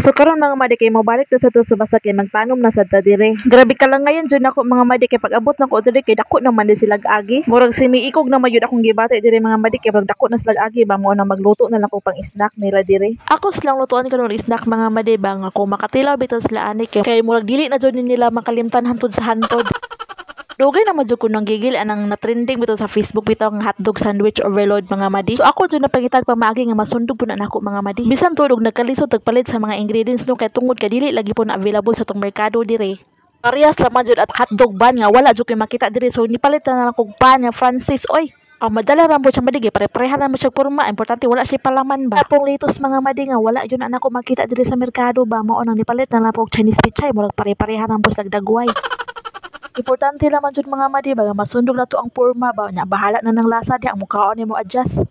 So karon mga madi kay mabalik na sa to sa basa kay magtanom na sa ta dire. Grabe ka lang ngayon jud nako mga madi kay pag-abot nako dire kay dako naman di sila agi. Murag simiikog na mayud akong gibati dire mga madi kay pag dako na sila agi ba mo na magluto na lang ko pang snack nila dire. Ako silang lutuan karon snack mga madi ba nga ko makatilaw bitaw sila ani kay murag dili na jud nila makalimtan hantod sa hantod. Dugay na madyo ko nang gigil anang na-trending bitaw sa Facebook bitaw ang hotdog sandwich overload mga madi. So ako dyan napangitag pamaagi nga masundog po na nako mga madi. Bisan tulog nagkalisod tagpalit sa mga ingredients no kay tungod ka dili lagi po na available sa tong merkado dire. Parehas laman jud at hotdog ban nga wala jud kay makita dire so nipalit na lang kog pan nga Francis oy. Ang madala ra mo siya madig pare-pareha na mo siya porma importante wala siya palaman ba. Apong litos mga madi nga wala yun na ako makita dire sa merkado ba mao nang nipalit na lang kog Chinese pichay murag pare-pareha na mo sa dagway. Importante naman jud mga madi baga masundog na to ang porma ba nya bahala na ng lasa di ang mukhaon nimo adjust.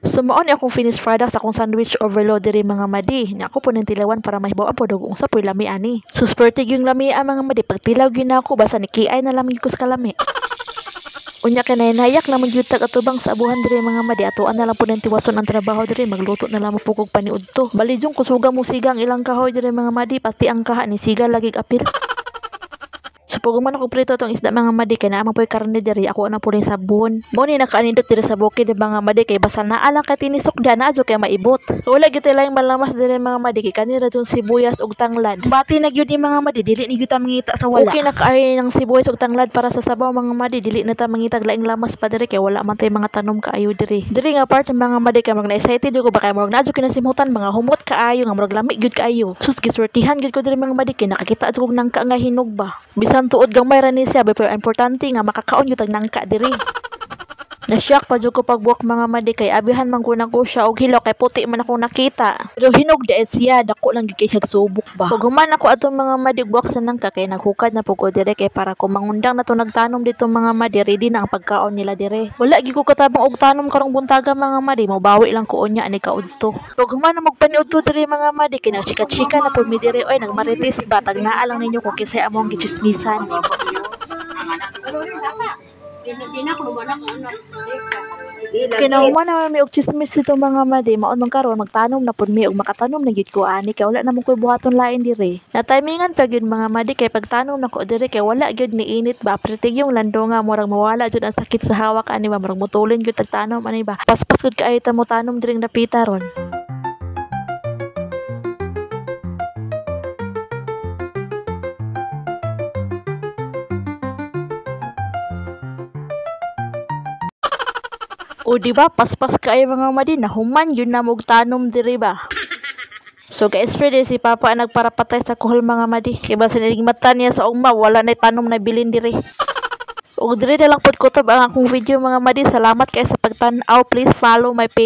Sumoon akong finished product sa akong sandwich overload diri mga madi. Nya ako po nang tilawan para mahibaw po dog unsa poy lami ani. Suspertig yung lami mga madi pagtilaw gyud nako basta nikiay na lami ko sa kalami. Unya kanay nayak naman gyud tag atubang sa abuhan diri mga madi atuan na lang po nang tiwason ang trabaho diri magluto na lang po kog paniudto. Balijong kusuga mo sigang ilang kahoy diri mga madi pati ang kaha ni siga lagi apil. So pag man ako prito tong isda mga madi kay naamang po'y karne diri ako na po rin sabon. Mo ni nakaanindot diri sa bukid mga madi kay basa naa lang kay tinisok da na adyo kay maibot. So wala gyud lang malamas diri mga madi kay kanira jud sibuyas ug tanglad. Bati na gyud ni mga madi dili ni gyud ta mangita sa wala. Okay na kaay ng sibuyas ug tanglad para sa sabaw mga madi dili na ta mangitag laing lamas pa diri kay wala man tay mga tanom kaayo diri. Diri nga part ng mga madi kay mag na-excited ko ba kay murag nadyo kinasimutan mga humot kaayo nga murag lami gyud kaayo. Sus gisortihan gyud ko diri mga madi kay nakakita jud kog nangka nga hinog ba. Bisan tuod gamay ra ni siya pero importante nga makakaon yung tag nangka diri. Na-shock pa jud ko pagbuwak mga madi kay abihan man ko siya og hilaw kay puti man ako nakita. Pero hinog daet siya dako lang gyud kay siya subok ba. Pag human ako atong mga madi buwak sa nangka kay naghukad na pugod dire kay para ko mangundang na to nagtanom dito mga madi ready na ang pagkaon nila dire. Wala gyud ko katabang og tanom karong buntaga mga madi mabawi lang ko unya ani kaudto. Pag human na magpaniudto dire mga madi kay nagchika-chika na pud mi dire oy nagmarites ba tag naa lang ninyo kung kisay among gichismisan. Kinauman naman may og chismis ito mga madi maon karon magtanom na pud mi og makatanom na gyud ko ani kay wala na mo koy buhaton lain dire. Na timingan pa gyud mga madi kay pagtanom nako dire kay wala gyud ni init ba pretig yung landonga murag mawala jud ang sakit sa hawak ani ba murag mutulin gyud tagtanom ani ba. Paspas gud kaayo ta mo tanom diring napita ron. O diba paspas kaayo mga madi na human yun na mog tanom diri ba. So guys, Freddy si Papa nagparapatay sa kuhol mga madi. Kay ba sinilig mata niya sa ugma wala na tanom na bilin diri. Og diri na lang pud kutob ang akong video mga madi. Salamat kay sa pagtan-aw. Please follow my page.